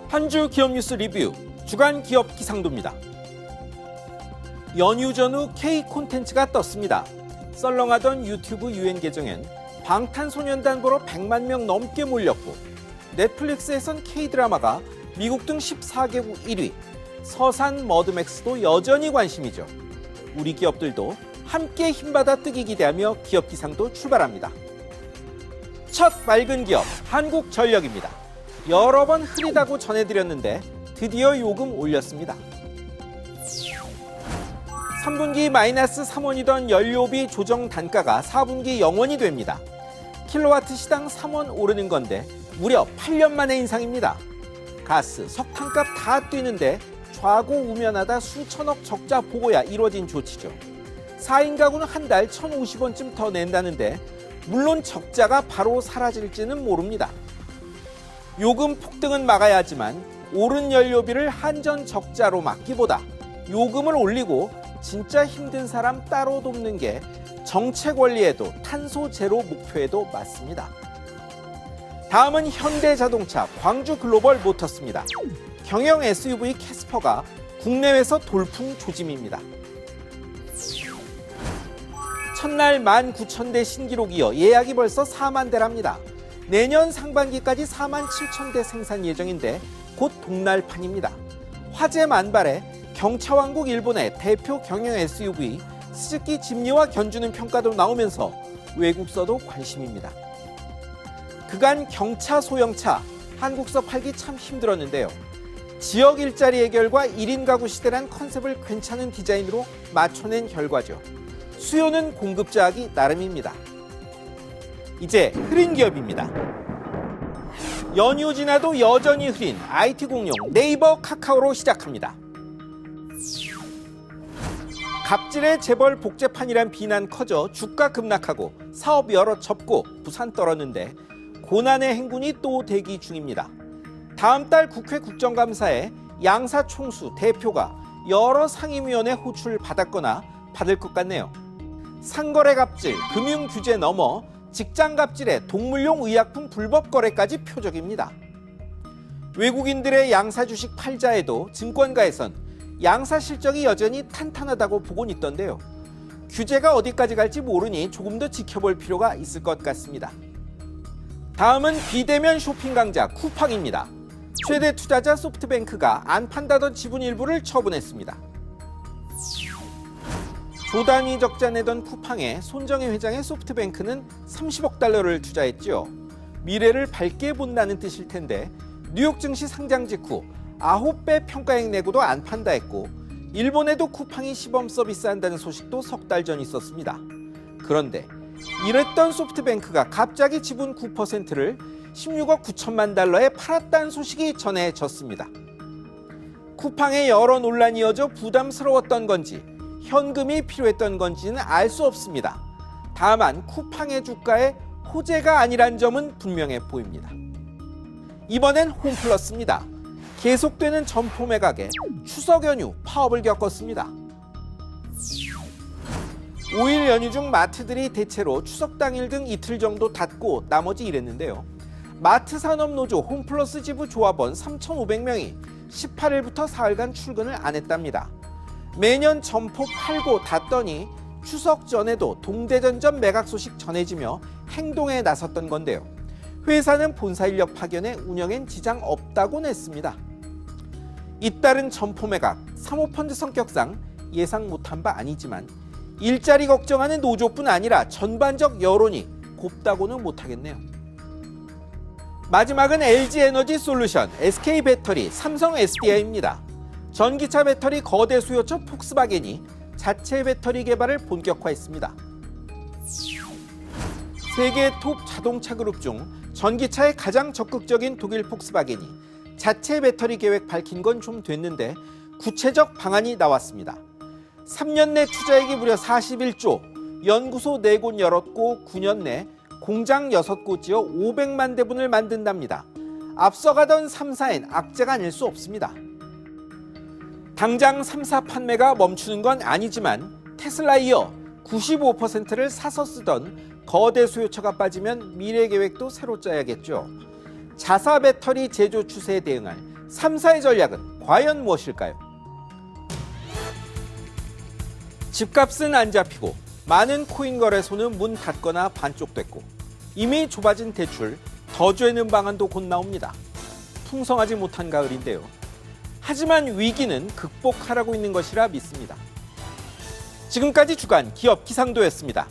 한 주 기업 뉴스 리뷰 주간 기업 기상도입니다. 연휴 전후 K 콘텐츠가 떴습니다. 썰렁하던 유튜브 유엔 계정엔 방탄소년단 보러 100만 명 넘게 몰렸고, 넷플릭스에선 K 드라마가 미국 등 14개국 1위, 서산 머드맥스도 여전히 관심이죠. 우리 기업들도 함께 힘받아 뜨기 기대하며 기업 기상도 출발합니다. 첫 맑은 기업 한국전력입니다. 여러 번 흐리다고 전해드렸는데 드디어 요금 올렸습니다. 3분기 마이너스 3원이던 연료비 조정 단가가 4분기 0원이 됩니다. 킬로와트 시당 3원 오르는 건데 무려 8년 만의 인상입니다. 가스, 석탄값 다 뛰는데 좌고우면하다 수천억 적자 보고야 이루어진 조치죠. 4인 가구는 한 달 1,050원쯤 더 낸다는데 물론 적자가 바로 사라질지는 모릅니다. 요금 폭등은 막아야 하지만 오른 연료비를 한전 적자로 막기보다 요금을 올리고 진짜 힘든 사람 따로 돕는 게 정책 원리에도 탄소 제로 목표에도 맞습니다. 다음은 현대자동차 광주 글로벌 모터스입니다. 경영 SUV 캐스퍼가 국내외에서 돌풍 조짐입니다. 첫날 19,000대 신기록 이어 예약이 벌써 4만 대랍니다. 내년 상반기까지 4만 7천 대 생산 예정인데 곧 동날판입니다. 화재 만발에 경차왕국 일본의 대표 경영 SUV 스즈키 짐니와 견주는 평가도 나오면서 외국서도 관심입니다. 그간 경차 소형차 한국서 팔기 참 힘들었는데요. 지역 일자리 해결과 1인 가구 시대란 컨셉을 괜찮은 디자인으로 맞춰낸 결과죠. 수요는 공급자하기 나름입니다. 이제 흐린 기업입니다. 연휴 지나도 여전히 흐린 IT 공룡 네이버 카카오로 시작합니다. 갑질의 재벌 복제판이란 비난 커져 주가 급락하고 사업 여러 접고 부산 떨었는데 고난의 행군이 또 대기 중입니다. 다음 달 국회 국정감사에 양사총수 대표가 여러 상임위원회 호출을 받았거나 받을 것 같네요. 상거래 갑질, 금융 규제 넘어 직장 갑질에 동물용 의약품 불법 거래까지 표적입니다. 외국인들의 양사 주식 팔자에도 증권가에선 양사 실적이 여전히 탄탄하다고 보곤 있던데요. 규제가 어디까지 갈지 모르니 조금 더 지켜볼 필요가 있을 것 같습니다. 다음은 비대면 쇼핑 강자 쿠팡입니다. 최대 투자자 소프트뱅크가 안 판다던 지분 일부를 처분했습니다. 조단위 적자 내던 쿠팡에 손정혜 회장의 소프트뱅크는 30억 달러를 투자했죠. 미래를 밝게 본다는 뜻일 텐데 뉴욕 증시 상장 직후 9배 평가액 내고도 안 판다 했고, 일본에도 쿠팡이 시범 서비스한다는 소식도 석 달 전 있었습니다. 그런데 이랬던 소프트뱅크가 갑자기 지분 9%를 16억 9천만 달러에 팔았다는 소식이 전해졌습니다. 쿠팡에 여러 논란이 이어져 부담스러웠던 건지 현금이 필요했던 건지는 알 수 없습니다. 다만 쿠팡의 주가에 호재가 아니란 점은 분명해 보입니다. 이번엔 홈플러스입니다. 계속되는 점포 매각에 추석 연휴 파업을 겪었습니다. 5일 연휴 중 마트들이 대체로 추석 당일 등 이틀 정도 닫고 나머지 일했는데요. 마트산업노조 홈플러스 지부 조합원 3,500명이 18일부터 사흘간 출근을 안 했답니다. 매년 점포 팔고 닫더니 추석 전에도 동대전점 매각 소식 전해지며 행동에 나섰던 건데요. 회사는 본사 인력 파견에 운영엔 지장 없다고 냈습니다. 잇따른 점포 매각, 사모펀드 성격상 예상 못한 바 아니지만 일자리 걱정하는 노조뿐 아니라 전반적 여론이 곱다고는 못하겠네요. 마지막은 LG에너지솔루션, SK배터리, 삼성 SDI입니다. 전기차 배터리 거대 수요처 폭스바겐이 자체 배터리 개발을 본격화했습니다. 세계 톱 자동차 그룹 중 전기차에 가장 적극적인 독일 폭스바겐이 자체 배터리 계획 밝힌 건 좀 됐는데 구체적 방안이 나왔습니다. 3년 내 투자액이 무려 41조, 연구소 4곳 열었고 9년 내 공장 6곳 지어 500만 대분을 만든답니다. 앞서가던 3사엔 악재가 아닐 수 없습니다. 당장 3사 판매가 멈추는 건 아니지만 테슬라에 이어 95%를 사서 쓰던 거대 수요처가 빠지면 미래 계획도 새로 짜야겠죠. 자사 배터리 제조 추세에 대응할 3사의 전략은 과연 무엇일까요? 집값은 안 잡히고 많은 코인 거래소는 문 닫거나 반쪽됐고 이미 좁아진 대출 더 죄는 방안도 곧 나옵니다. 풍성하지 못한 가을인데요. 하지만 위기는 극복하라고 있는 것이라 믿습니다. 지금까지 주간 기업 기상도였습니다.